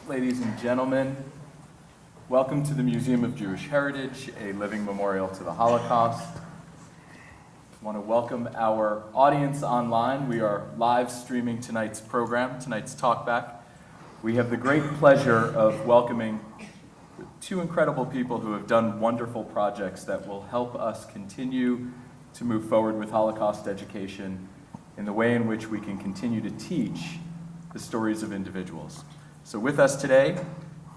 Ladies and gentlemen, welcome to the Museum of Jewish Heritage, a living memorial to the Holocaust. I want to welcome our audience online. We are live streaming tonight's program, tonight's talkback. We have the great pleasure of welcoming two incredible people who have done wonderful projects that will help us continue to move forward with Holocaust education in the way in which we can continue to teach the stories of individuals. So with us today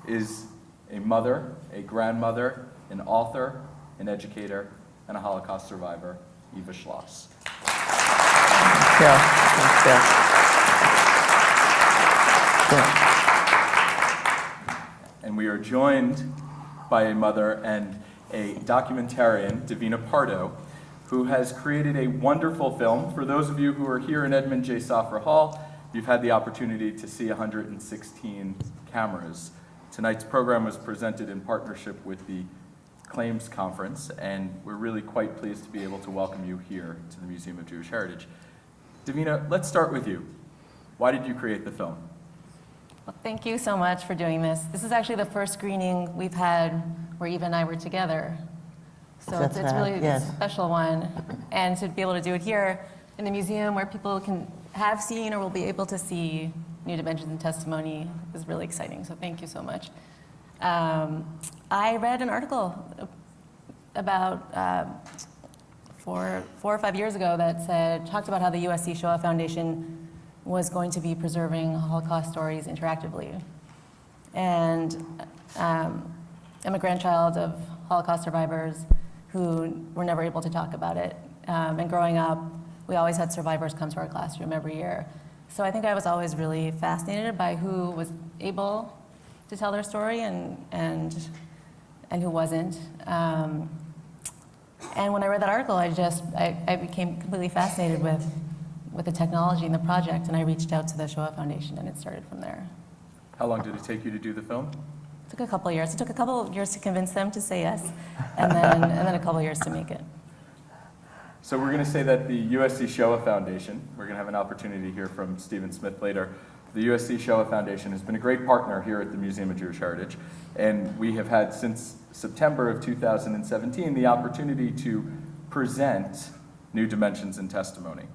is a mother, a grandmother, an author, an educator, and a Holocaust survivor, Eva Schloss. And we are joined by a mother and a documentarian, Davina Pardo, who has created a wonderful film. For those of you who are here in Edmund J. Safra Hall, you've had the opportunity to see 116 cameras. Tonight's program was presented in partnership with the Claims Conference, and we're really quite pleased to be able to welcome you here to the Museum of Jewish Heritage. Davina, let's start with you. Why did you create the film? Well, thank you so much for doing this. This is actually the first screening we've had where Eva and I were together. So it's really a special one. And to be able to do it here in the museum where people have seen or will be able to see New Dimensions and Testimony is really exciting. So thank you so much. I read an article about 4 or 5 years ago that talked about how the USC Shoah Foundation was going to be preserving Holocaust stories interactively. And I'm a grandchild of Holocaust survivors who were never able to talk about it. And growing up, we always had survivors come to our classroom every year. So I think I was always really fascinated by who was able to tell their story and who wasn't. And when I read that article, I became completely fascinated with the technology and the project, and I reached out to the Shoah Foundation, and it started from there. How long did it take you to do the film? It took a couple of years. It took a couple of years to convince them to say yes, and then a couple of years to make it. So we're going to say that the USC Shoah Foundation, we're going to have an opportunity to hear from Stephen Smith later. The USC Shoah Foundation has been a great partner here at the Museum of Jewish Heritage, and we have had since September of 2017 the opportunity to present New Dimensions and Testimony.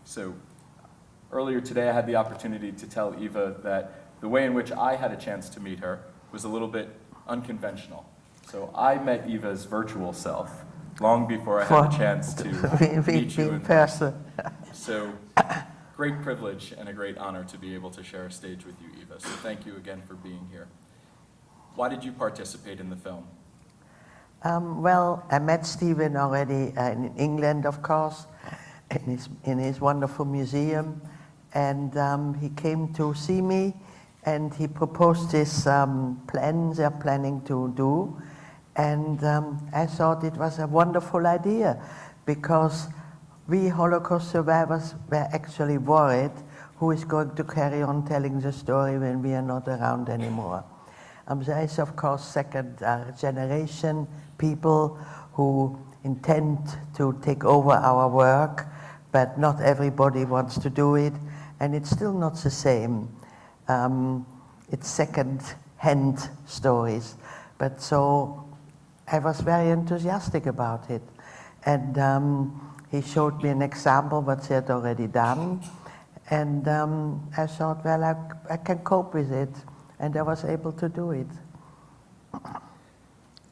So earlier today I had the opportunity to tell Eva that the way in which I had a chance to meet her was a little bit unconventional. So I met Eva's virtual self long before I had the chance to meet you in person. So great privilege and a great honor to be able to share a stage with you, Eva. So thank you again for being here. Why did you participate in the film? Well, I met Stephen already in England, of course, in his wonderful museum, and he came to see me, and he proposed this plan they're planning to do, and I thought it was a wonderful idea, because we Holocaust survivors were actually worried who is going to carry on telling the story when we are not around anymore. There is, of course, second generation people who intend to take over our work, but not everybody wants to do it, and it's still not the same. It's second-hand stories, but so I was very enthusiastic about it, and he showed me an example what he had already done, and I thought, well, I can cope with it, and I was able to do it.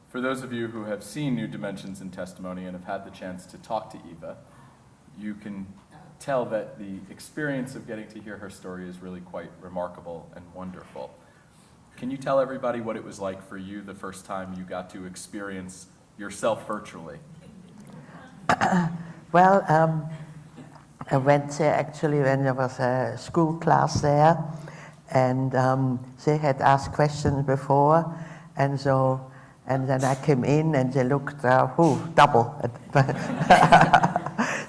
For those of you who have seen New Dimensions and Testimony and have had the chance to talk to Eva, you can tell that the experience of getting to hear her story is really quite remarkable and wonderful. Can you tell everybody what it was like for you the first time you got to experience yourself virtually? Well, I went there actually when there was a school class there, and they had asked questions before, and then I came in and they looked, double.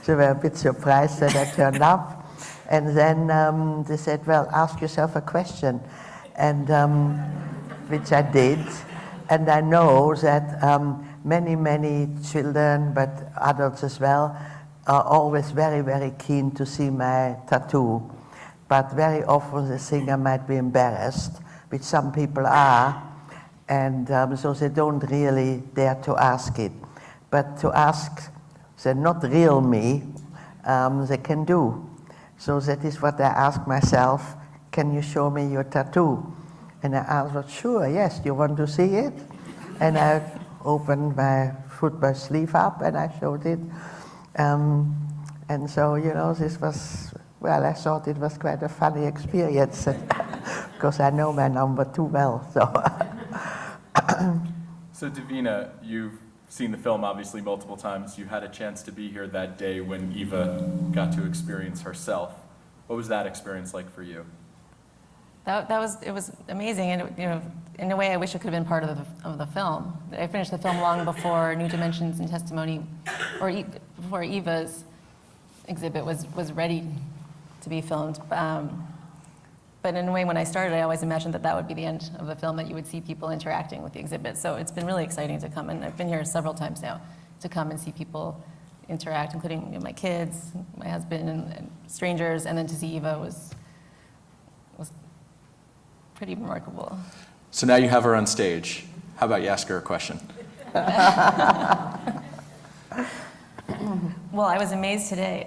They were a bit surprised that I turned up, and then they said, well, ask yourself a question, and which I did, and I know that many children, but adults as well, are always very, very keen to see my tattoo. But very often they think I might be embarrassed which some people are, and so they don't really dare to ask it. But to ask the not real me, they can do. So that is what I ask myself, can you show me your tattoo? And I answered, sure, yes, you want to see it? And I opened my football sleeve up and I showed it. And so, you know, this was, well, I thought it was quite a funny experience because I know my number too well. So, So Davina, you've seen the film obviously multiple times. You had a chance to be here that day when Eva got to experience herself. What was that experience like for you? It was amazing, and you know, in a way, I wish it could have been part of the film. I finished the film long before New Dimensions and Testimony, or before Eva's exhibit was ready to be filmed. But in a way, when I started, I always imagined that would be the end of the film, that you would see people interacting with the exhibit. So it's been really exciting to come, and I've been here several times now, to come and see people interact, including, you know, my kids, my husband, and strangers, and then to see Eva was pretty remarkable. So now you have her on stage. How about you ask her a question? Well, I was amazed today.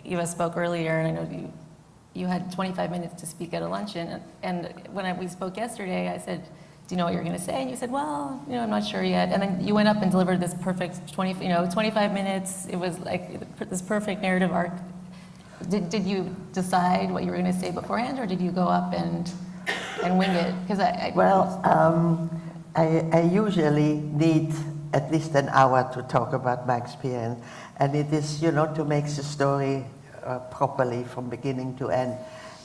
Eva spoke earlier, and I know you had 25 minutes to speak at a luncheon. And when we spoke yesterday, I said, do you know what you're going to say? And you said, well, you know, I'm not sure yet. And then you went up and delivered this perfect 25 minutes. It was like this perfect narrative arc. Did you decide what you were going to say beforehand, or did you go up and wing it? Because I usually need at least an hour to talk about my experience, and it is, you know, to make the story properly from beginning to end.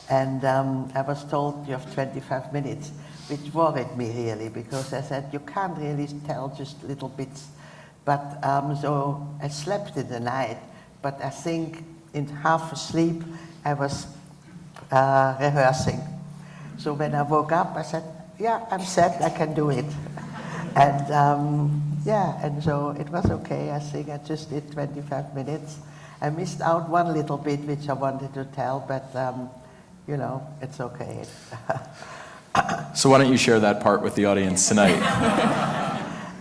And I was told you have 25 minutes, which worried me really, because I said you can't really tell just little bits. But so I slept in the night, but I think in half asleep I was rehearsing. So when I woke up, I said, yeah, I'm set, I can do it. And yeah, and so it was okay. I think I just did 25 minutes. I missed out one little bit which I wanted to tell, but you know, it's okay. So why don't you share that part with the audience tonight?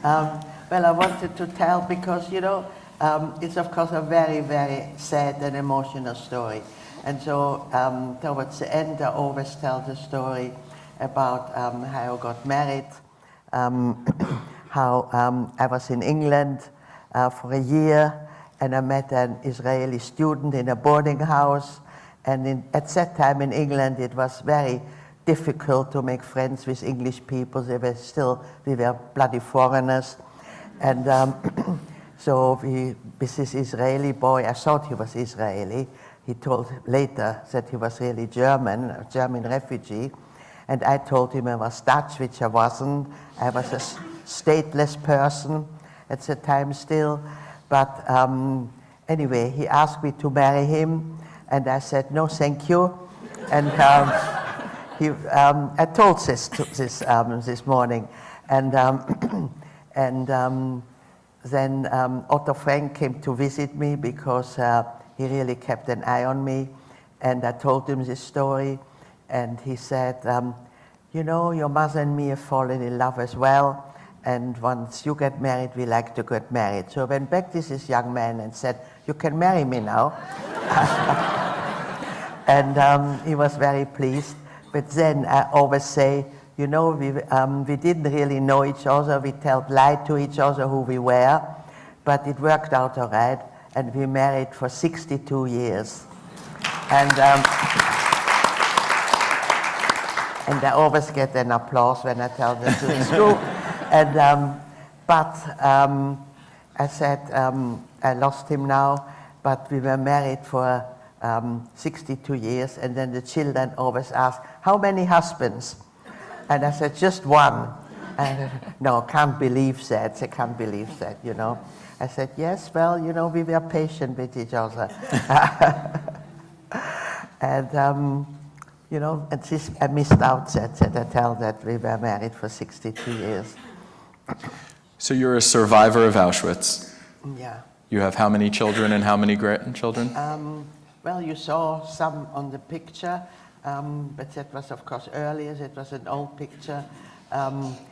Well, I wanted to tell because, you know, it's of course a very, very sad and emotional story. And so towards the end, I always tell the story about how I got married, how I was in England for a year, and I met an Israeli student in a boarding house. And at that time in England, it was very difficult to make friends with English people. We were bloody foreigners. And so with this Israeli boy, I thought he was Israeli. He told later that he was really German, a German refugee. And I told him I was Dutch, which I wasn't. I was a stateless person at the time still. But anyway, he asked me to marry him. And I said, no, thank you. And I told this morning. And then Otto Frank came to visit me because he really kept an eye on me. And I told him this story. And he said, you know, your mother and me have fallen in love as well. And once you get married, we like to get married. So I went back to this young man and said, you can marry me now. And he was very pleased. But then I always say, you know, we didn't really know each other. We lied to each other who we were. But it worked out all right. And we married for 62 years. And I always get an applause when I tell them it's true. And, but I said, I lost him now, but we were married for 62 years, and then the children always ask, how many husbands? And I said, just one. And no, can't believe that, I can't believe that, you know. I said, yes, well, you know, we were patient with each other. And, you know, and this, I missed out that I tell that we were married for 62 years. So you're a survivor of Auschwitz. Yeah. You have how many children and how many grandchildren? Well, you saw some on the picture. but that was, of course, earlier. That was an old picture.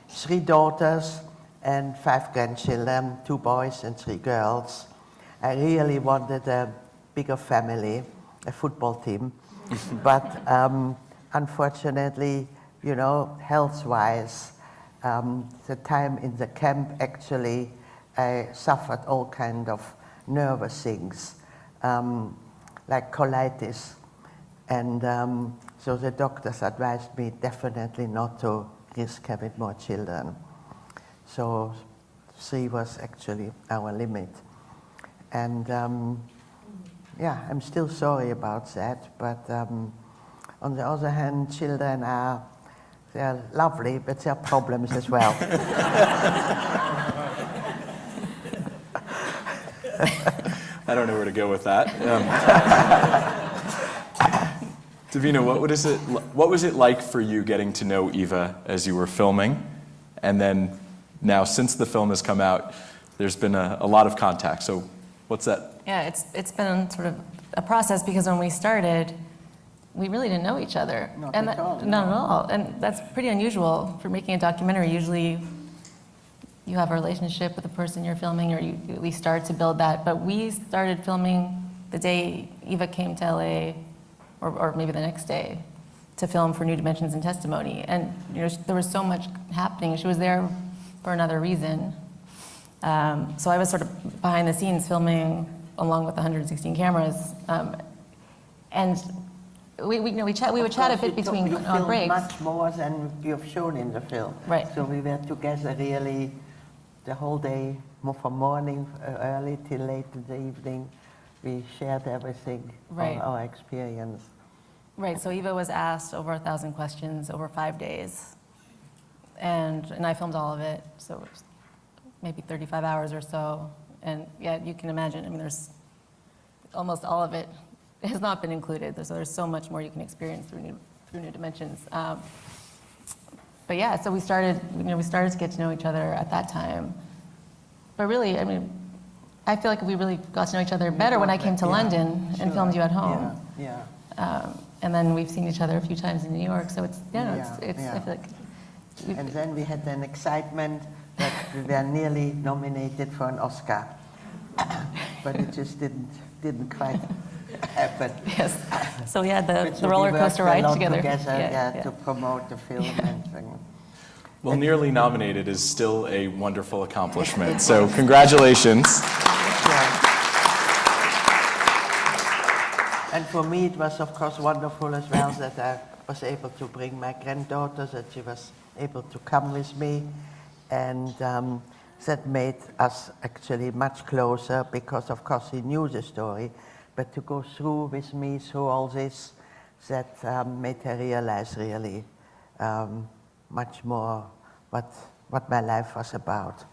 3 daughters and 5 grandchildren, 2 boys and 3 girls. I really wanted a bigger family, a football team. But unfortunately, you know, health-wise, the time in the camp, actually, I suffered all kind of nervous things, like colitis. And so the doctors advised me definitely not to risk having more children. So 3 was actually our limit. And yeah, I'm still sorry about that, but on the other hand, children they're lovely, but they're problems as well. I don't know where to go with that. Davina, what was it like for you getting to know Eva as you were filming? And then now, since the film has come out, there's been a lot of contact. So what's that? Yeah, it's been sort of a process, because when we started, we really didn't know each other. Not at all. Not at all. And that's pretty unusual for making a documentary. Usually you have a relationship with the person you're filming, or you at least start to build that. But we started filming the day Eva came to LA, or maybe the next day, to film for New Dimensions and Testimony. And you know, there was so much happening. She was there for another reason. So I was sort of behind the scenes filming along with 116 cameras. And we would chat a bit between our breaks. Much more than you've shown in the film. Right. So we were together really the whole day, from morning early till late in the evening. We shared everything, Right. all our experience. Right, so Eva was asked over 1,000 questions over 5 days. And I filmed all of it, so it was maybe 35 hours or so. And yeah, you can imagine, I mean, there's almost all of it has not been included. So there's so much more you can experience through New Dimensions. But yeah, so we started to get to know each other at that time. But really, I mean, I feel like we really got to know each other better when I came to London and filmed you at home. Yeah. And then we've seen each other a few times in New York, so it's, I feel like. And then we had an excitement that we were nearly nominated for an Oscar, but it just didn't quite happen. Yes. So we had the So roller we worked coaster a ride lot together. to promote the film and things. Well, nearly nominated is still a wonderful accomplishment. So congratulations. Yeah. And for me, it was, of course, wonderful as well that I was able to bring my granddaughter, that she was able to come with me. And that made us actually much closer because, of course, he knew the story. But to go through with me through all this, that made her realize really much more what my life was about.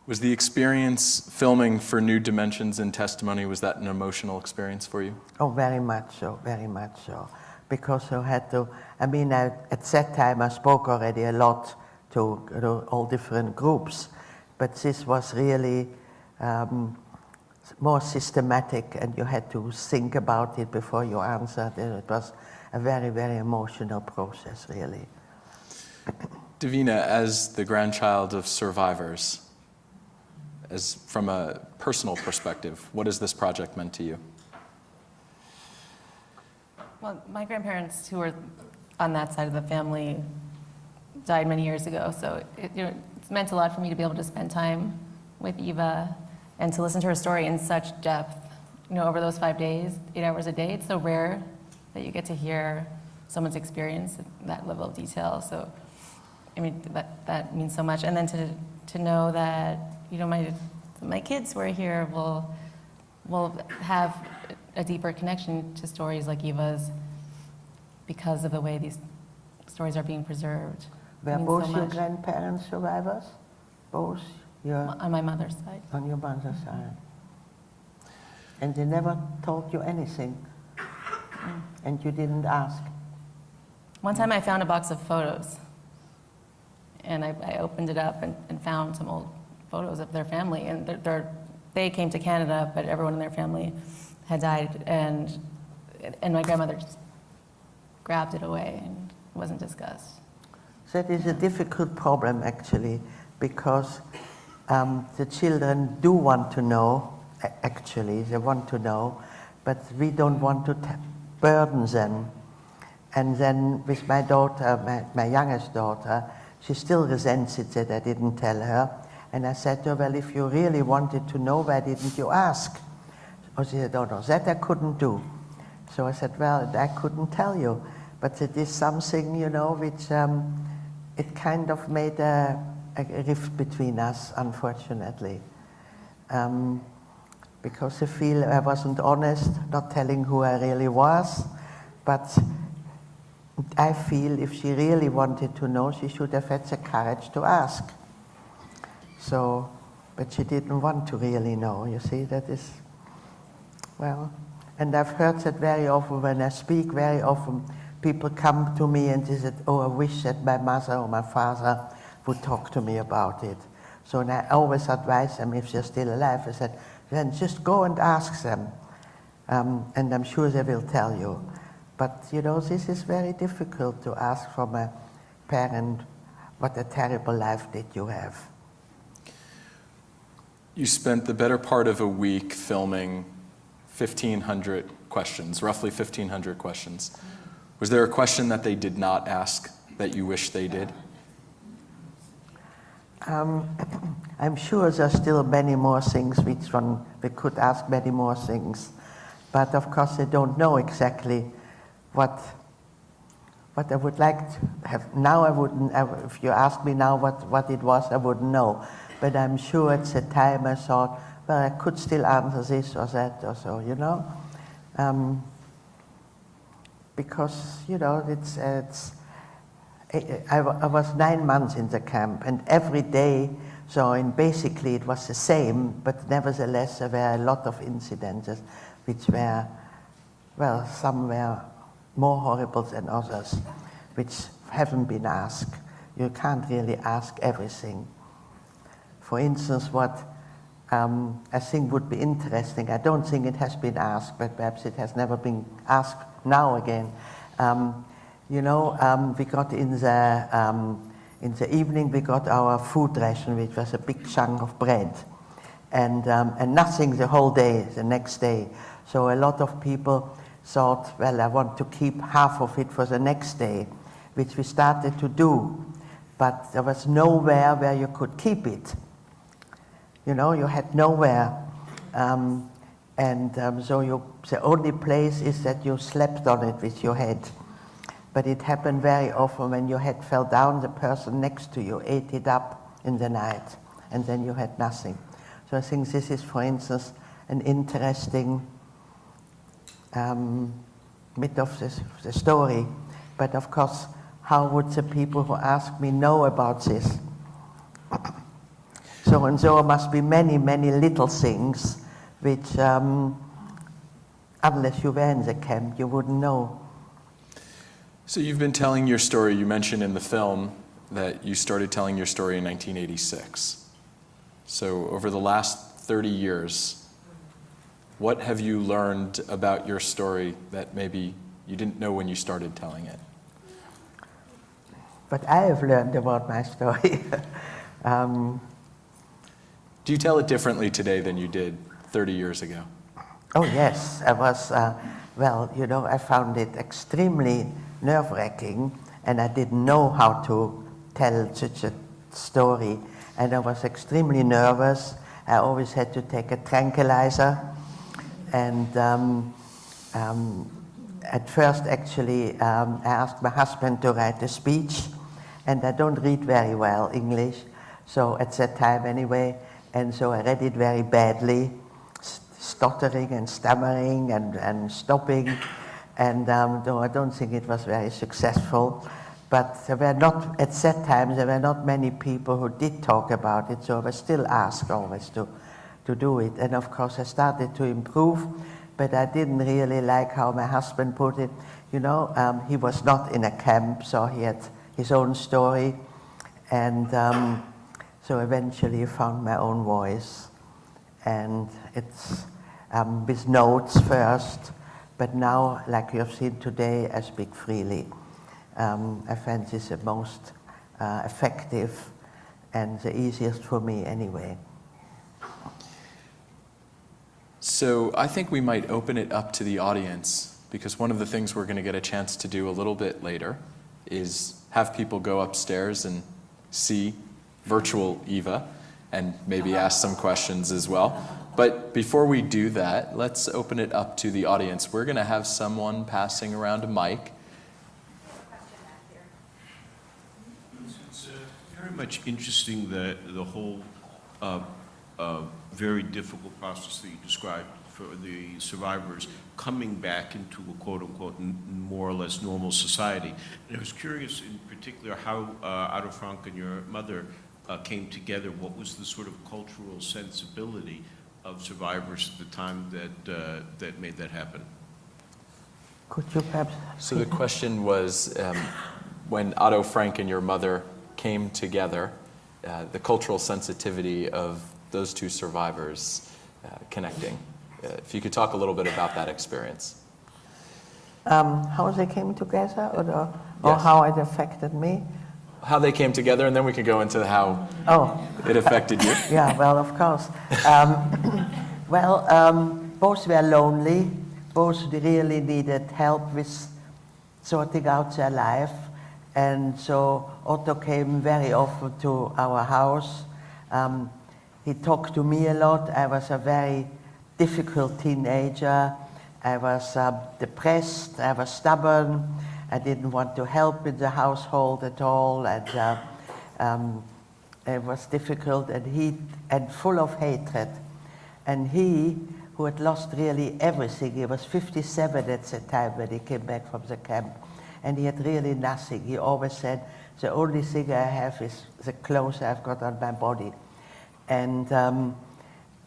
Was the experience filming for New Dimensions and Testimony, was that an emotional experience for you? Oh, very much so, very much so. Because I had to, at that time I spoke already a lot to all different groups, but this was really more systematic, and you had to think about it before you answered, and it was a very, very emotional process, really. Davina, as the grandchild of survivors, as from a personal perspective, what has this project meant to you? Well, my grandparents, who were on that side of the family, died many years ago. So it's meant a lot for me to be able to spend time with Eva and to listen to her story in such depth. Over those 5 days, 8 hours a day, it's so rare that you get to hear someone's experience at that level of detail. So, that means so much. And then to know that, my kids who are here will have a deeper connection to stories like Eva's because of the way these stories are being preserved. Were Means both so your much. grandparents survivors? Both? On my mother's side. On your mother's side. And they never told you anything? And you didn't ask? One time I found a box of photos, and I opened it up and found some old photos of their family. And they came to Canada, but everyone in their family had died. And my grandmother just grabbed it away and wasn't discussed. So it is a difficult problem actually, because the children do want to know, actually, they want to know, but we don't want to burden them. And then with my daughter, my youngest daughter, she still resents it that I didn't tell her. And I said to her, well, if you really wanted to know, why didn't you ask? Or she said, oh no, that I couldn't do. So I said, well, I couldn't tell you. But it is something, you know, which it kind of made a rift between us, unfortunately. Because I feel I wasn't honest, not telling who I really was. But I feel if she really wanted to know, she should have had the courage to ask. So, but she didn't want to really know, you see, that is, well, and I've heard that very often when I speak, very often people come to me and they said, oh, I wish that my mother or my father would talk to me about it. So and I always advise them, if they're still alive, I said, then just go and ask them, and I'm sure they will tell you. But, you know, this is very difficult to ask from a parent, what a terrible life did you have. You spent the better part of a week filming 1,500 questions, roughly 1,500 questions. Was there a question that they did not ask that you wish they did? I'm sure there's still many more things which one we could ask many more things, but of course I don't know exactly what I would like to have. Now I wouldn't. If you ask me now what it was, I wouldn't know. But I'm sure at the time I thought, well, I could still answer this or that or so, you know, because you know I was 9 months in the camp, and every day, so basically it was the same, but nevertheless there were a lot of incidences which were, well, some were more horrible than others, which haven't been asked. You can't really ask everything. For instance, what I think would be interesting, I don't think it has been asked, but perhaps it has never been asked now again. You know, we got in the evening, we got our food ration, which was a big chunk of bread, and nothing the whole day, the next day. So a lot of people thought, well, I want to keep half of it for the next day, which we started to do, but there was nowhere where you could keep it. You know, you had nowhere, so the only place is that you slept on it with your head. But it happened very often when your head fell down, the person next to you ate it up in the night, and then you had nothing. So I think this is, for instance, an interesting bit of the story. But of course, how would the people who ask me know about this? So and so must be many, many little things which, unless you were in the camp, you wouldn't know. So you've been telling your story. You mentioned in the film that you started telling your story in 1986. So over the last 30 years, what have you learned about your story that maybe you didn't know when you started telling it? But I have learned about my story. Do you tell it differently today than you did 30 years ago? Oh yes, I was, well, you know, I found it extremely nerve-wracking, and I didn't know how to tell such a story, and I was extremely nervous. I always had to take a tranquilizer, and at first actually I asked my husband to write a speech, and I don't read very well English, so at that time anyway, and so I read it very badly, stuttering and stammering and stopping, and though I don't think it was very successful, but there were not, at that time, there were not many people who did talk about it, so I was still asked always to do it, and of course I started to improve, but I didn't really like how my husband put it. You know, he was not in a camp, so he had his own story, and so eventually I found my own voice, and it's with notes first, but now, like you have seen today, I speak freely. I find this the most effective and the easiest for me anyway. So I think we might open it up to the audience, because one of the things we're going to get a chance to do a little bit later is have people go upstairs and see virtual Eva and maybe ask some questions as well. But before we do that, let's open it up to the audience. We're going to have someone passing around a mic. It's very much interesting the whole very difficult process that you described for the survivors coming back into a quote-unquote more or less normal society. And I was curious in particular how Otto Frank and your mother came together. What was the sort of cultural sensibility of survivors at the time that made that happen? Could you perhaps... So the question was, when Otto Frank and your mother came together, the cultural sensitivity of those two survivors connecting. If you could talk a little bit about that experience. How they came together, or Yes. how it affected me? How they came together, and then we could go into how it affected you. Yeah, well, of course. Both were lonely. Both really needed help with sorting out their life. And so Otto came very often to our house. He talked to me a lot. I was a very difficult teenager. I was depressed. I was stubborn. I didn't want to help in the household at all. And it was difficult, and full of hatred. And he, who had lost really everything, he was 57 at the time when he came back from the camp, and he had really nothing. He always said, the only thing I have is the clothes I've got on my body. And,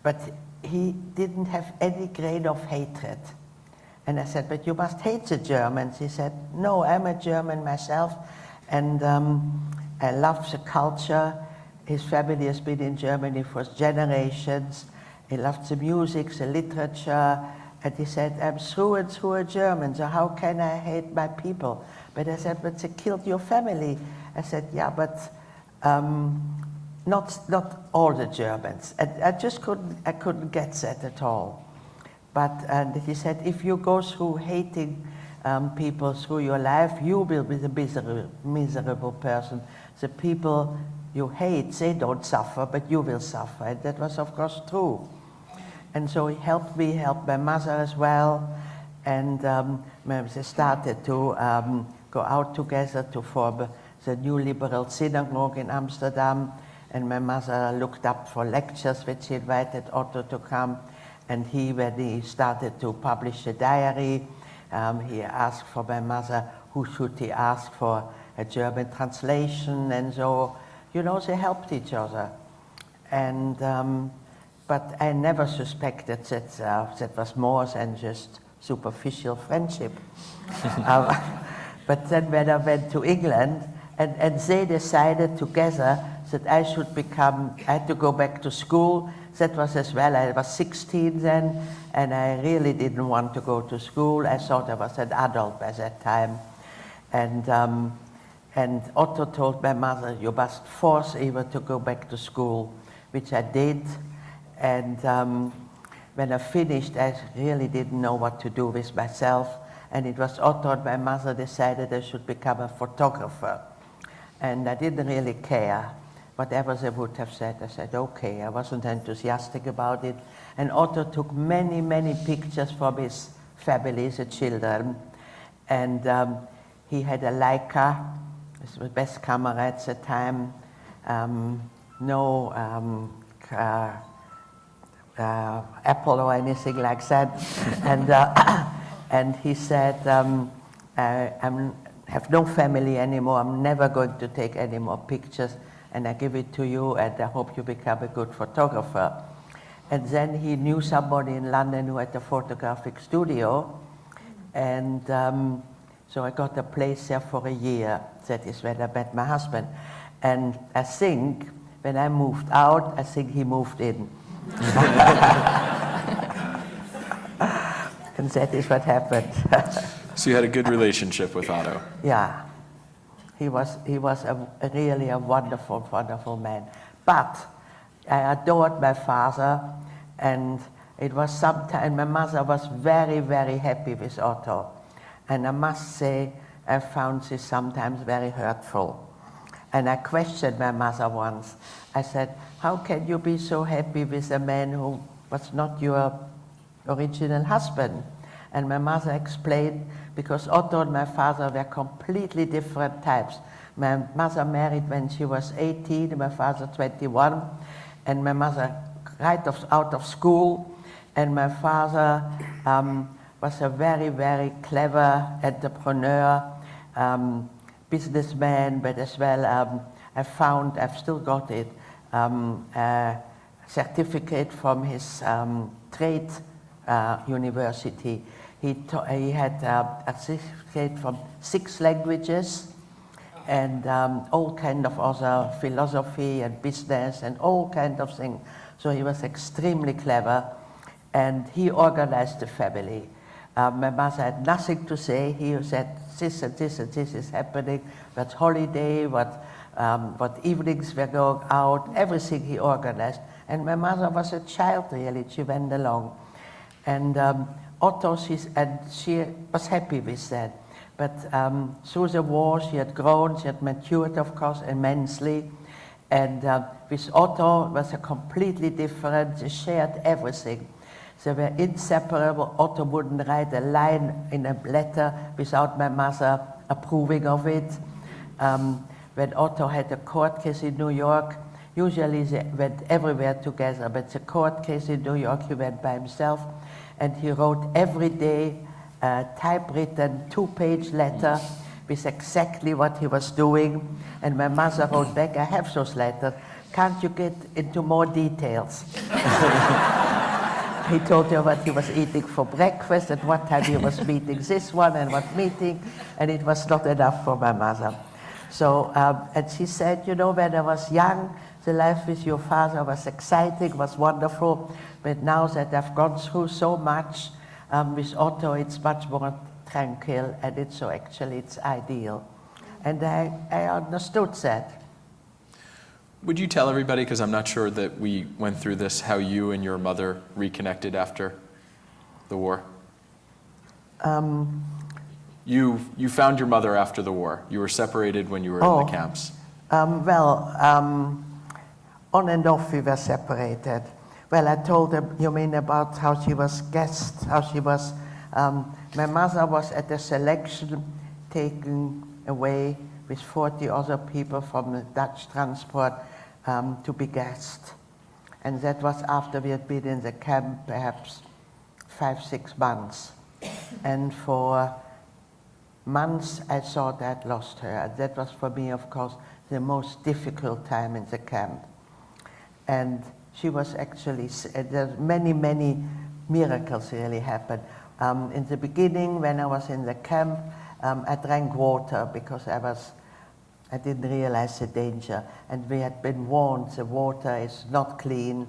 but he didn't have any grain of hatred. And I said, but you must hate the Germans. He said, no, I'm a German myself, and I love the culture. His family has been in Germany for generations. He loved the music, the literature, and he said, I'm through and through a German, so how can I hate my people? But I said, but they killed your family. I said, yeah, but not all the Germans. And I couldn't get that at all. And he said, if you go through hating people through your life, you will be the miserable person. The people you hate, they don't suffer, but you will suffer. And that was, of course, true. And so he helped me, helped my mother as well. And they started to go out together to form the new liberal synagogue in Amsterdam. And my mother looked up for lectures, which she invited Otto to come. And when he started to publish a diary, he asked for my mother, who should he ask for a German translation? And so, you know, they helped each other. And, but I never suspected that that was more than just superficial friendship. But then when I went to England, and they decided together that I had to go back to school. That was as well, I was 16 then, and I really didn't want to go to school. I thought I was an adult by that time. And Otto told my mother, you must force Eva to go back to school, which I did. And when I finished, I really didn't know what to do with myself. And it was Otto and my mother decided I should become a photographer. And I didn't really care. Whatever they would have said, I said, okay. I wasn't enthusiastic about it. And Otto took many, many pictures from his family, the children. And he had a Leica, this was the best camera at the time, no Apple or anything like that. And he said, I have no family anymore. I'm never going to take any more pictures. And I give it to you, and I hope you become a good photographer. And then he knew somebody in London who had a photographic studio. And so I got a place there for a year. That is when I met my husband. And I think when I moved out, I think he moved in. And And that is what happened. So you had a good relationship with Otto. Yeah, he was really a wonderful, wonderful man. But I adored my father, and it was sometimes, my mother was very, very happy with Otto. And I must say, I found this sometimes very hurtful. And I questioned my mother once. I said, how can you be so happy with a man who was not your original husband? And my mother explained, because Otto and my father were completely different types. My mother married when she was 18, my father 21, and my mother out of school, and my father was a very, very clever entrepreneur, businessman, but as well, I've still got it, a certificate from his trade university. He had a certificate from 6 languages and all kind of other philosophy and business and all kind of things. So he was extremely clever, and he organized the family. My mother had nothing to say. He said, this and this and this is happening, what holiday, what evenings we're going out, everything he organized. And my mother was a child, really. She went along. And Otto, she was happy with that. But through the war, she had grown, she had matured, of course, immensely. And with Otto, it was a completely different, they shared everything. They were inseparable. Otto wouldn't write a line in a letter without my mother approving of it. When Otto had a court case in New York, usually they went everywhere together, but the court case in New York, he went by himself, and he wrote every day a typewritten 2-page letter with exactly what he was doing. And my mother wrote back, I have those letters, can't you get into more details? He told her what he was eating for breakfast, at what time he was meeting this one and what meeting, and it was not enough for my mother. So, and she said, you know, when I was young, the life with your father was exciting, was wonderful, but now that I've gone through so much with Otto, it's much more tranquil, and it's ideal. And I understood that. Would you tell everybody, because I'm not sure that we went through this, how you and your mother reconnected after the war? You found your mother after the war. You were separated when you were in the camps. On and off we were separated. Well, I told her, you mean about how she was guest, how she was, my mother was at the selection taken away with 40 other people from the Dutch transport to be guest. And that was after we had been in the camp perhaps 5-6 months. And for months I thought I'd lost her. And that was for me, of course, the most difficult time in the camp. And she was actually, many, many miracles really happened. In the beginning, when I was in the camp, I drank water because I didn't realize the danger. And we had been warned the water is not clean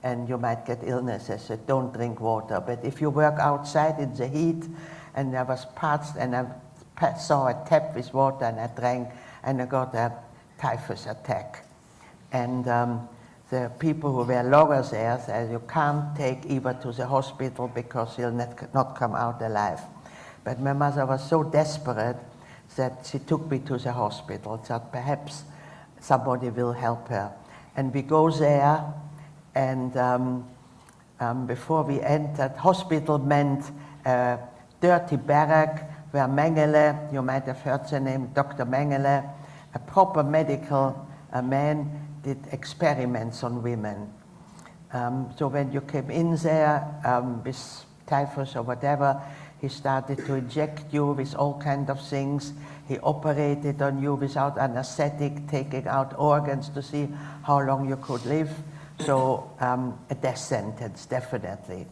and you might get illnesses, so don't drink water. But if you work outside in the heat, and I was parched and I saw a tap with water and I drank and I got a typhus attack. And the people who were loggers there said, you can't take Eva to the hospital because she'll not come out alive. But my mother was so desperate that she took me to the hospital, thought perhaps somebody will help her. And we go there, and before we entered, hospital meant a dirty barrack where Mengele, you might have heard the name, Dr. Mengele, a proper medical man, did experiments on women. So when you came in there with typhus or whatever, he started to inject you with all kinds of things. He operated on you without anesthetic, taking out organs to see how long you could live. So a death sentence, definitely.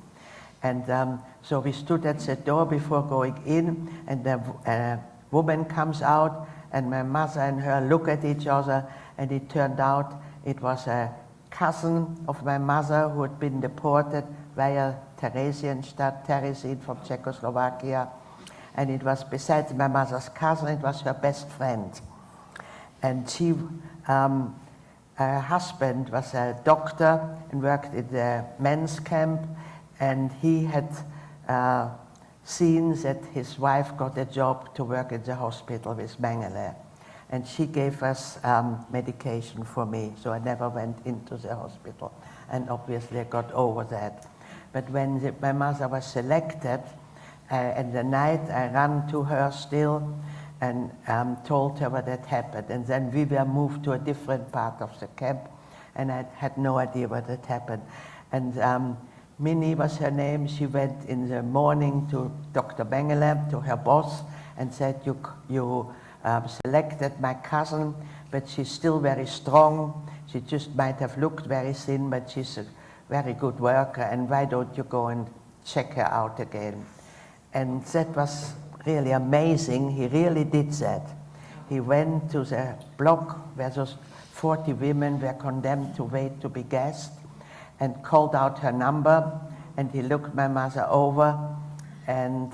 And so we stood at the door before going in, and the woman comes out, and my mother and her look at each other, and it turned out it was a cousin of my mother who had been deported via Theresienstadt, Teresin from Czechoslovakia. And it was, besides my mother's cousin, it was her best friend. And she, her husband was a doctor and worked in the men's camp, and he had seen that his wife got a job to work in the hospital with Mengele. And she gave us medication for me, so I never went into the hospital. And obviously I got over that. But when my mother was selected, in the night I ran to her still and told her what had happened. And then we were moved to a different part of the camp, and I had no idea what had happened. And Minnie was her name. She went in the morning to Dr. Mengele, to her boss, and said, you selected my cousin, but she's still very strong. She just might have looked very thin, but she's a very good worker, and why don't you go and check her out again? And that was really amazing. He really did that. He went to the block where those 40 women were condemned to wait to be gassed, and called out her number, and he looked my mother over and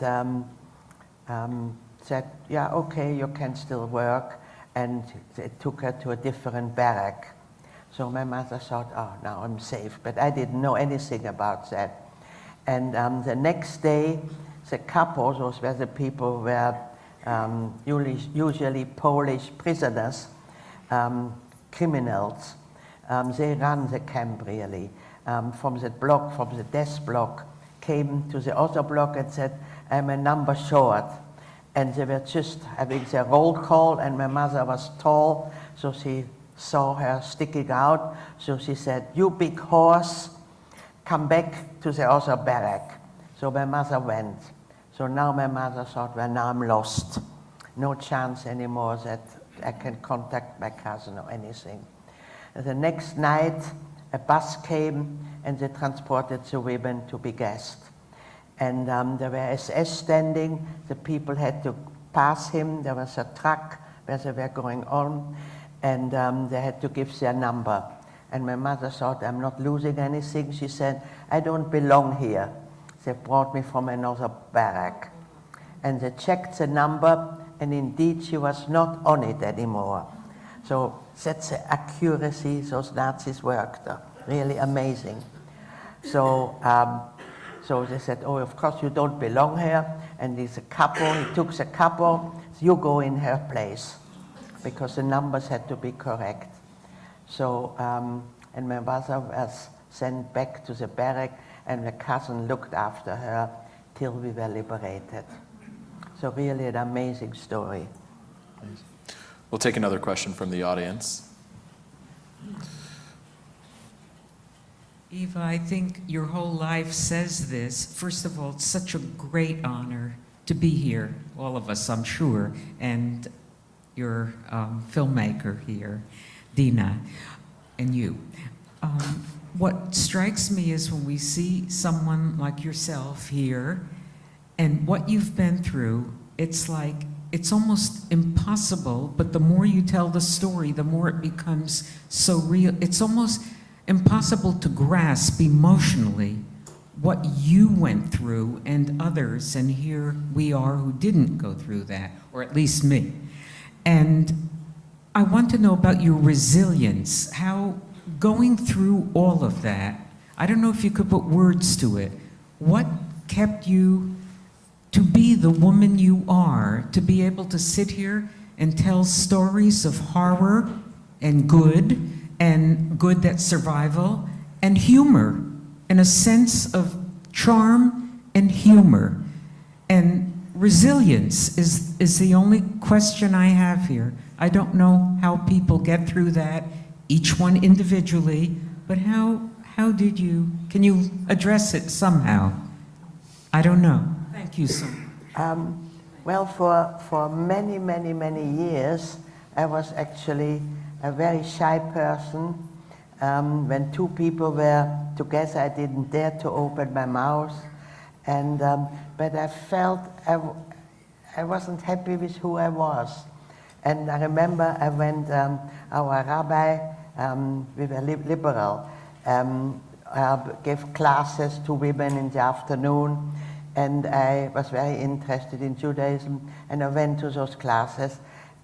said, yeah, okay, you can still work, and they took her to a different barrack. So my mother thought, oh, now I'm safe, but I didn't know anything about that. And the next day, the kapos, those were the people were usually Polish prisoners, criminals, they ran the camp really. From the block, from the death block, came to the other block and said, I'm a number short. And they were just having their roll call, and my mother was tall, so she saw her sticking out. So she said, you big horse, come back to the other barrack. So my mother went. So now my mother thought, well, now I'm lost. No chance anymore that I can contact my cousin or anything. And the next night, a bus came, and they transported the women to be gassed. And there were SS standing. The people had to pass him. There was a truck where they were going on, and they had to give their number. And my mother thought, I'm not losing anything. She said, I don't belong here. They brought me from another barrack. And they checked the number, and indeed she was not on it anymore. So that's the accuracy those Nazis worked, really amazing. So, so they said, oh, of course you don't belong here. And he's a couple, he took the couple, you go in her place, because the numbers had to be correct. So, and my mother was sent back to the barrack, and my cousin looked after her till we were liberated. So really an amazing story. We'll take another question from the audience. Eva, I think your whole life says this. First of all, it's such a great honor to be here, all of us, I'm sure, and your filmmaker here, Dina, and you. What strikes me is when we see someone like yourself here and what you've been through, it's like, it's almost impossible, but the more you tell the story, the more it becomes so real. It's almost impossible to grasp emotionally what you went through and others, and here we are who didn't go through that, or at least me. And I want to know about your resilience, how going through all of that, I don't know if you could put words to it, what kept you to be the woman you are, to be able to sit here and tell stories of horror and good that's survival, and humor, and a sense of charm and humor. And resilience is the only question I have here. I don't know how people get through that, each one individually, but how did you, can you address it somehow? I don't know. Thank you so much. Well, for many, many, many years, I was actually a very shy person. When two people were together, I didn't dare to open my mouth. And, but I felt I wasn't happy with who I was. And I remember I went, our rabbi, we were liberal, gave classes to women in the afternoon, and I was very interested in Judaism, and I went to those classes,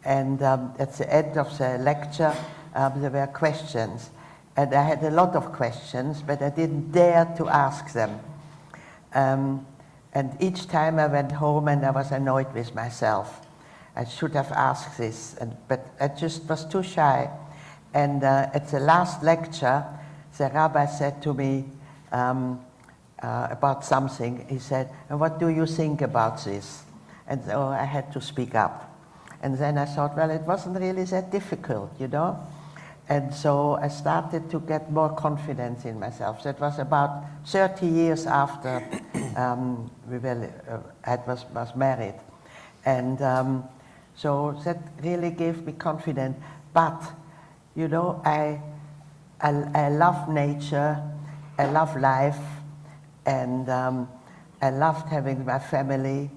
and at the end of the lecture, there were questions, and I had a lot of questions, but I didn't dare to ask them. And each time I went home and I was annoyed with myself. I should have asked this, but I just was too shy. And at the last lecture, the rabbi said to me about something. He said, "And what do you think about this?" And so I had to speak up. And then I thought, well, it wasn't really that difficult, you know? And so I started to get more confidence in myself. That was about 30 years after I was married. And so that really gave me confidence. But, you know, I love nature, I love life, and I loved having my family.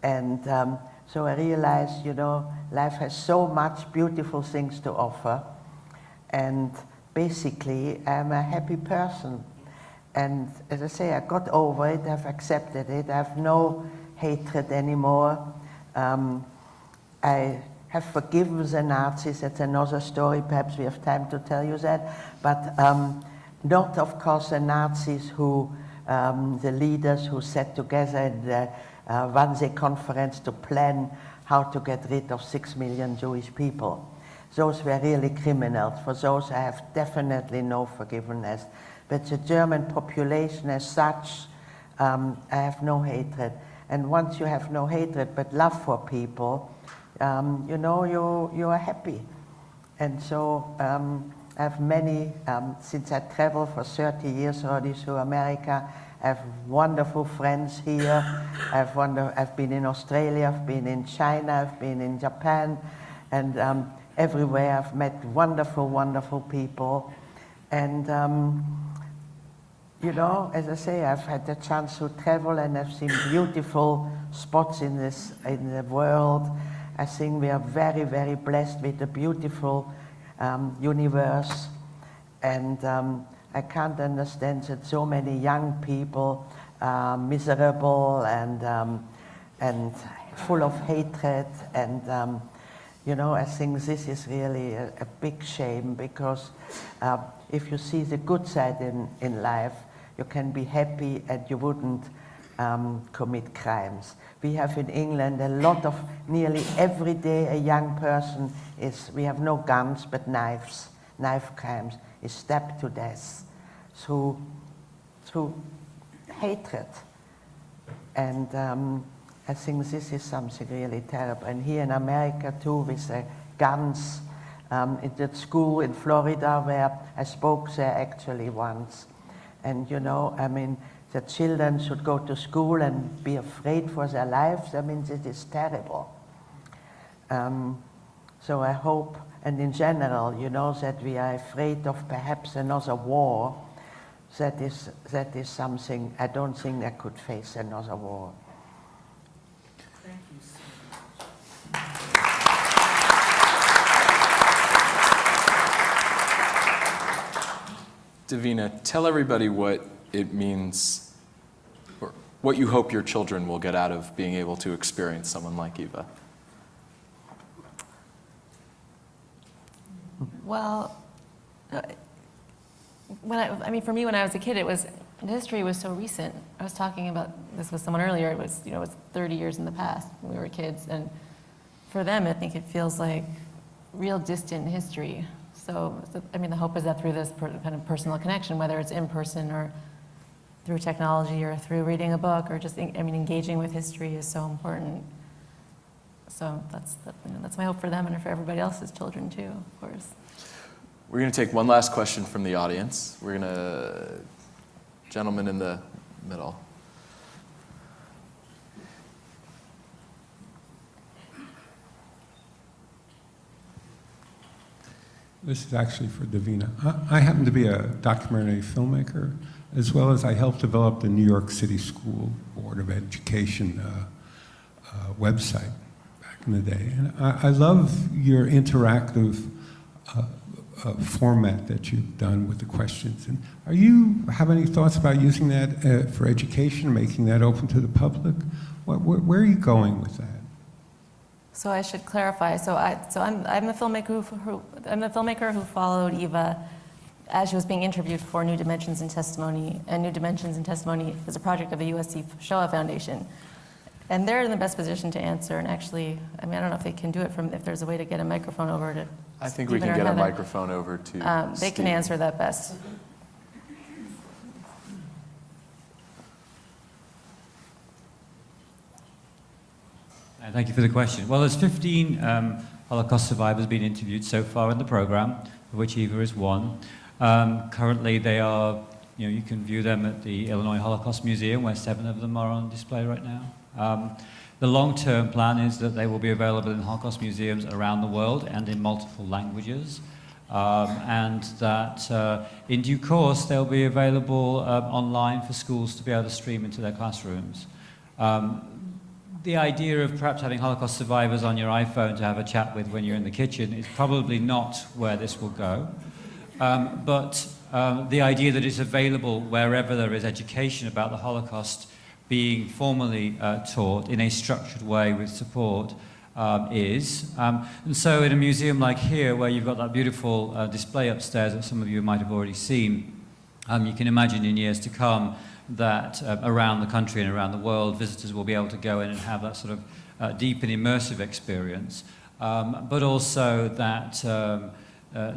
And so I realized, you know, life has so much beautiful things to offer. And basically, I'm a happy person. And as I say, I got over it, I've accepted it, I have no hatred anymore. I have forgiven the Nazis, that's another story, perhaps we have time to tell you that. But not, of course, the Nazis who, the leaders who sat together in the Wannsee conference to plan how to get rid of 6 million Jewish people. Those were really criminals. For those I have definitely no forgiveness. But the German population as such, I have no hatred. And once you have no hatred but love for people, you know, you are happy. And so I have many, since I traveled for 30 years already through America, I have wonderful friends here. I've been in Australia, I've been in China, I've been in Japan, and everywhere I've met wonderful, wonderful people. And you know, as I say, I've had the chance to travel and I've seen beautiful spots in the world. I think we are very, very blessed with a beautiful universe. And I can't understand that so many young people are miserable and full of hatred. And you know, I think this is really a big shame, because if you see the good side in life, you can be happy and you wouldn't commit crimes. We have in England a lot of, nearly every day a young person we have no guns but knife crimes, is stabbed to death through hatred. And I think this is something really terrible. And here in America too, with the guns, in that school in Florida where I spoke there actually once. And you know, I mean, the children should go to school and be afraid for their lives. I mean, this is terrible. So I hope, and in general, you know, that we are afraid of perhaps another war. That is something, I don't think I could face another war. Thank you so much. Davina, tell everybody what it means, or what you hope your children will get out of being able to experience someone like Eva. Well, I mean, for me, when I was a kid, history was so recent. I was talking about this with someone earlier. It was 30 years in the past when we were kids, and for them, I think it feels like real distant history. So, I mean, the hope is that through this kind of personal connection, whether it's in person or through technology or through reading a book or just, engaging with history is so important. So that's my hope for them and for everybody else's children too, of course. We're going to take one last question from the audience. We're going to, gentleman in the middle. This is actually for Davina. I happen to be a documentary filmmaker, as well as I helped develop the New York City School Board of Education website back in the day. And I love your interactive format that you've done with the questions. And are you have any thoughts about using that for education, making that open to the public? Where are you going with that? So I should clarify. I'm a filmmaker who followed Eva as she was being interviewed for New Dimensions in Testimony, and New Dimensions in Testimony is a project of the USC Shoah Foundation. And they're in the best position to answer, and actually, I mean, I don't know if they can do it if there's a way to get a microphone over to I think we Stephen can or get a Heather. microphone over to They can Steve. answer that best. Thank you for the question. Well, there's 15 Holocaust survivors being interviewed so far in the program, of which Eva is one. Currently, they are, you can view them at the Illinois Holocaust Museum, where 7 of them are on display right now. The long-term plan is that they will be available in Holocaust museums around the world and in multiple languages. And that in due course, they'll be available online for schools to be able to stream into their classrooms. The idea of perhaps having Holocaust survivors on your iPhone to have a chat with when you're in the kitchen is probably not where this will go. But the idea that it's available wherever there is education about the Holocaust being formally taught in a structured way with support is. And so in a museum like here, where you've got that beautiful display upstairs that some of you might have already seen, you can imagine in years to come that around the country and around the world, visitors will be able to go in and have that sort of deep and immersive experience, but also that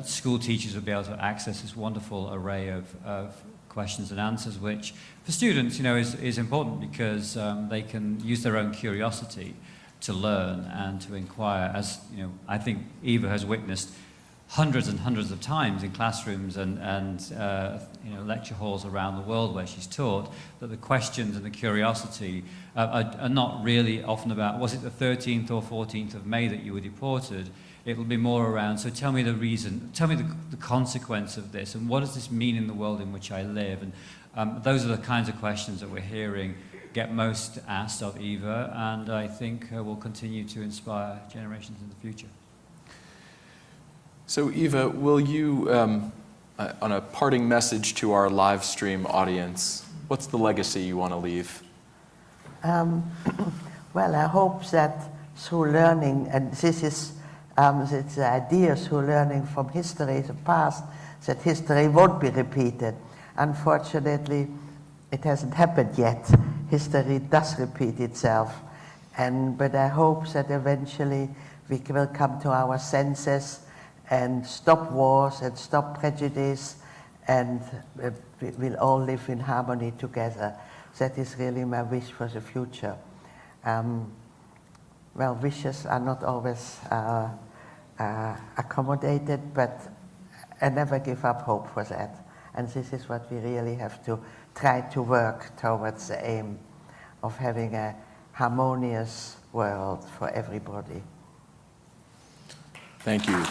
school teachers will be able to access this wonderful array of questions and answers, which for students, is important because they can use their own curiosity to learn and to inquire, as I think Eva has witnessed hundreds and hundreds of times in classrooms and lecture halls around the world where she's taught, that the questions and the curiosity are not really often about, was it the 13th or 14th of May that you were deported? It'll be more around, so tell me the reason, tell me the consequence of this, and what does this mean in the world in which I live? And those are the kinds of questions that we're hearing get most asked of Eva, and I think will continue to inspire generations in the future. So Eva, will you, on a parting message to our live stream audience, what's the legacy you want to leave? Well, I hope that through learning, and this is it's the idea through learning from history, the past, that history won't be repeated. Unfortunately, it hasn't happened yet. History does repeat itself. But I hope that eventually we will come to our senses and stop wars and stop prejudice, and we'll all live in harmony together. That is really my wish for the future. Well, wishes are not always accommodated, but I never give up hope for that. And this is what we really have to try to work towards the aim of having a harmonious world for everybody. Thank you.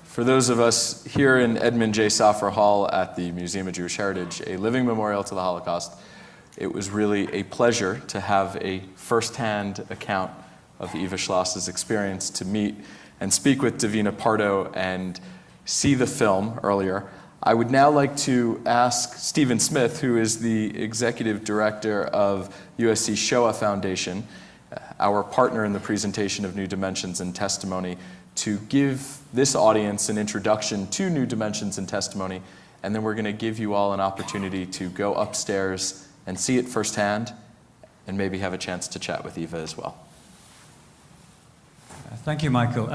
For those of us here in Edmund J. Safra Hall at the Museum of Jewish Heritage, a living memorial to the Holocaust, it was really a pleasure to have a first-hand account of Eva Schloss's experience, to meet and speak with Davina Pardo and see the film earlier. I would now like to ask Stephen Smith, who is the executive director of USC Shoah Foundation, our partner in the presentation of New Dimensions and Testimony, to give this audience an introduction to New Dimensions and Testimony, and then we're going to give you all an opportunity to go upstairs and see it firsthand, and maybe have a chance to chat with Eva as well. Thank you, Michael.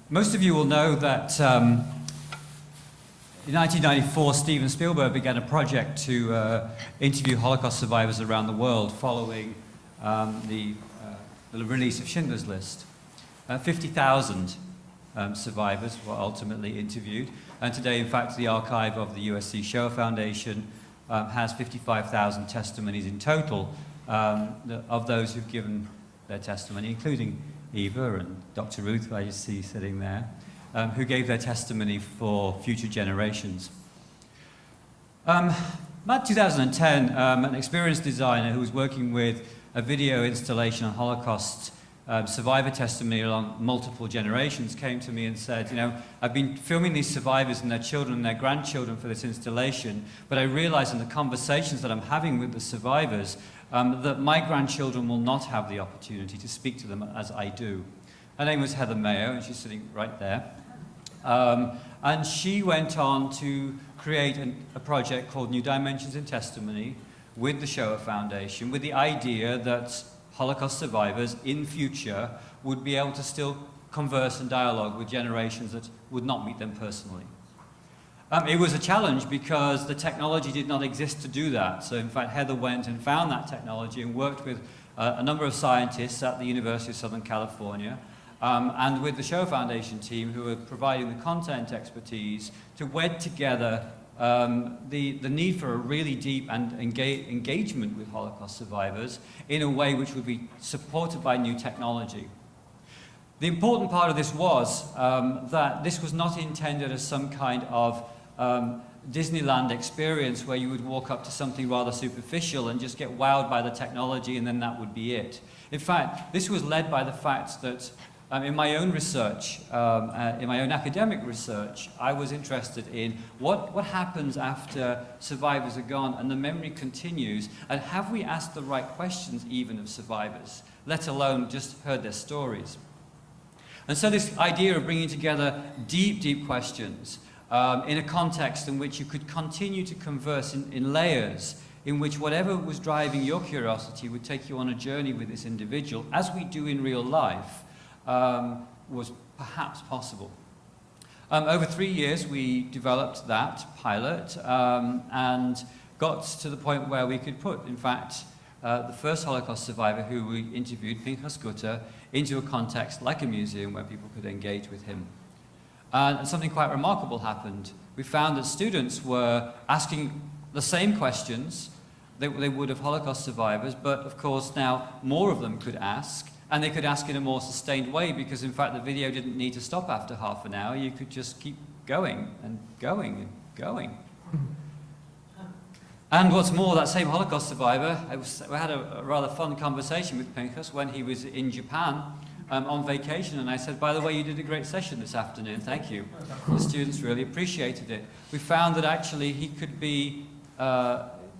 Most of you will know that in 1994, Steven Spielberg began a project to interview Holocaust survivors around the world following the release of Schindler's List. 50,000 survivors were ultimately interviewed, and today, in fact, the archive of the USC Shoah Foundation has 55,000 testimonies in total of those who've given their testimony, including Eva and Dr. Ruth, who I see sitting there, who gave their testimony for future generations. About 2010, an experienced designer who was working with a video installation on Holocaust survivor testimony along multiple generations came to me and said, you know, I've been filming these survivors and their children and their grandchildren for this installation, but I realize in the conversations that I'm having with the survivors that my grandchildren will not have the opportunity to speak to them as I do. Her name was Heather Mayo, and she's sitting right there. And she went on to create a project called New Dimensions in Testimony with the Shoah Foundation, with the idea that Holocaust survivors in future would be able to still converse and dialogue with generations that would not meet them personally. It was a challenge because the technology did not exist to do that. So in fact, Heather went and found that technology and worked with a number of scientists at the University of Southern California and with the Shoah Foundation team who were providing the content expertise to wed together the need for a really deep and engagement with Holocaust survivors in a way which would be supported by new technology. The important part of this was that this was not intended as some kind of Disneyland experience where you would walk up to something rather superficial and just get wowed by the technology and then that would be it. In fact, this was led by the fact that in my own research, in my own academic research, I was interested in what happens after survivors are gone and the memory continues, and have we asked the right questions even of survivors, let alone just heard their stories. And so this idea of bringing together deep, deep questions in a context in which you could continue to converse in layers, in which whatever was driving your curiosity would take you on a journey with this individual, as we do in real life, was perhaps possible. Over 3 years, we developed that pilot and got to the point where we could put, in fact, the first Holocaust survivor who we interviewed, Pinchas Gutter, into a context like a museum where people could engage with him. And something quite remarkable happened. We found that students were asking the same questions that they would of Holocaust survivors, but of course now more of them could ask. And they could ask in a more sustained way because, in fact, the video didn't need to stop after half an hour. You could just keep going and going and going. And what's more, that same Holocaust survivor, we had a rather fun conversation with Pinchas when he was in Japan on vacation. And I said, by the way, you did a great session this afternoon. Thank you. The students really appreciated it. We found that actually he could be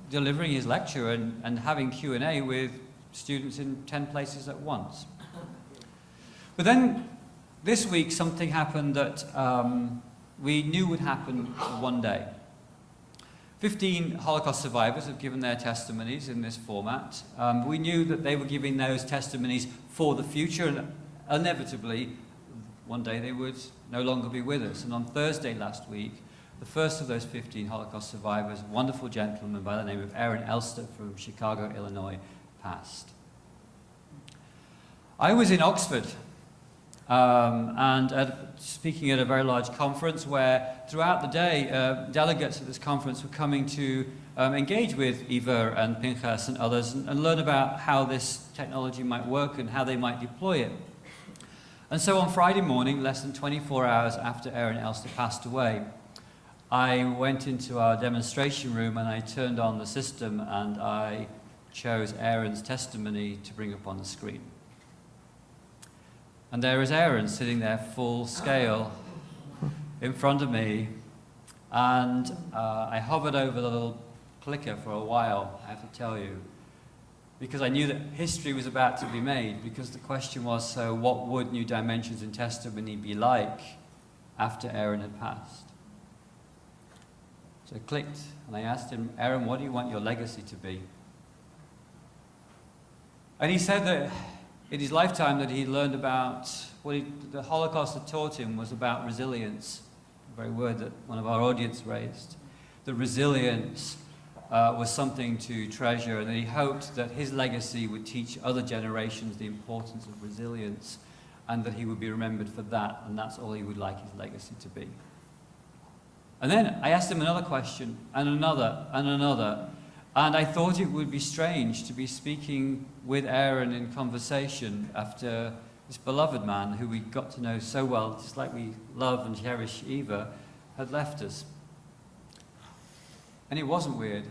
delivering his lecture and having Q&A with students in 10 places at once. But then this week something happened that we knew would happen one day. 15 Holocaust survivors have given their testimonies in this format. We knew that they were giving those testimonies for the future, and inevitably one day they would no longer be with us. And on Thursday last week, the first of those 15 Holocaust survivors, a wonderful gentleman by the name of Aaron Elster from Chicago, Illinois, passed. I was in Oxford and speaking at a very large conference where throughout the day delegates at this conference were coming to engage with Eva and Pinchas and others and learn about how this technology might work and how they might deploy it. And so on Friday morning, less than 24 hours after Aaron Elster passed away, I went into our demonstration room and I turned on the system and I chose Aaron's testimony to bring up on the screen. And there is Aaron sitting there full scale in front of me. And I hovered over the little clicker for a while, I have to tell you, because I knew that history was about to be made, because the question was, so what would New Dimensions in Testimony be like after Aaron had passed? So I clicked and I asked him, Aaron, what do you want your legacy to be? And he said that in his lifetime that he learned about what the Holocaust had taught him was about resilience, the very word that one of our audience raised. The resilience was something to treasure, and that he hoped that his legacy would teach other generations the importance of resilience, and that he would be remembered for that, and that's all he would like his legacy to be. And then I asked him another question, and another, and another. And I thought it would be strange to be speaking with Aaron in conversation after this beloved man who we got to know so well, just like we love and cherish Eva, had left us. And it wasn't weird.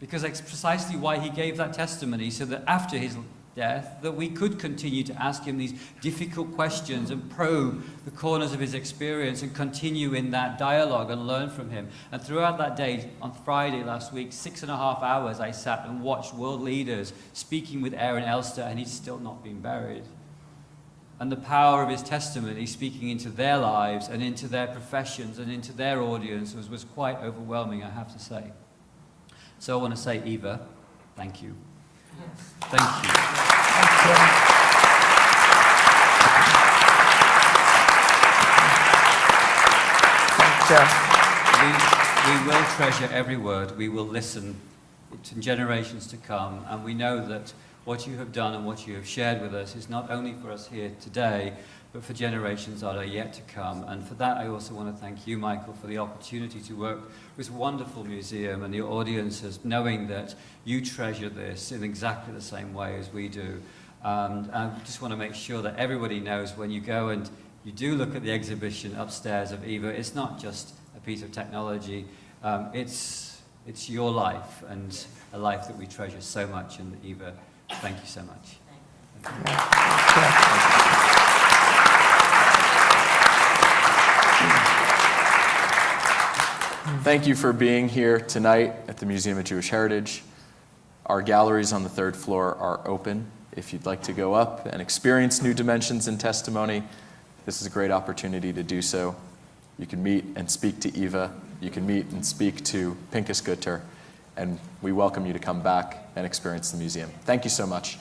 because that's precisely why he gave that testimony, so that after his death, that we could continue to ask him these difficult questions and probe the corners of his experience and continue in that dialogue and learn from him. And throughout that day, on Friday last week, 6.5 hours I sat and watched world leaders speaking with Aaron Elster, and he's still not been buried. And the power of his testimony speaking into their lives and into their professions and into their audience was quite overwhelming, I have to say. So I want to say, Eva, thank you. Thank you. We will treasure every word. We will listen to generations to come. And we know that what you have done and what you have shared with us is not only for us here today, but for generations that are yet to come. And for that, I also want to thank you, Michael, for the opportunity to work with this wonderful museum and your audiences, knowing that you treasure this in exactly the same way as we do. And I just want to make sure that everybody knows when you go and you do look at the exhibition upstairs of Eva, it's not just a piece of technology, it's your life, and a life that we treasure so much. And Eva, thank you so much. Thank you for being here tonight at the Museum of Jewish Heritage. Our galleries on the 3rd floor are open. If you'd like to go up and experience new dimensions in testimony, this is a great opportunity to do so. You can meet and speak to Eva. You can meet and speak to Pinchas Gutter. And we welcome you to come back and experience the museum. Thank you so much.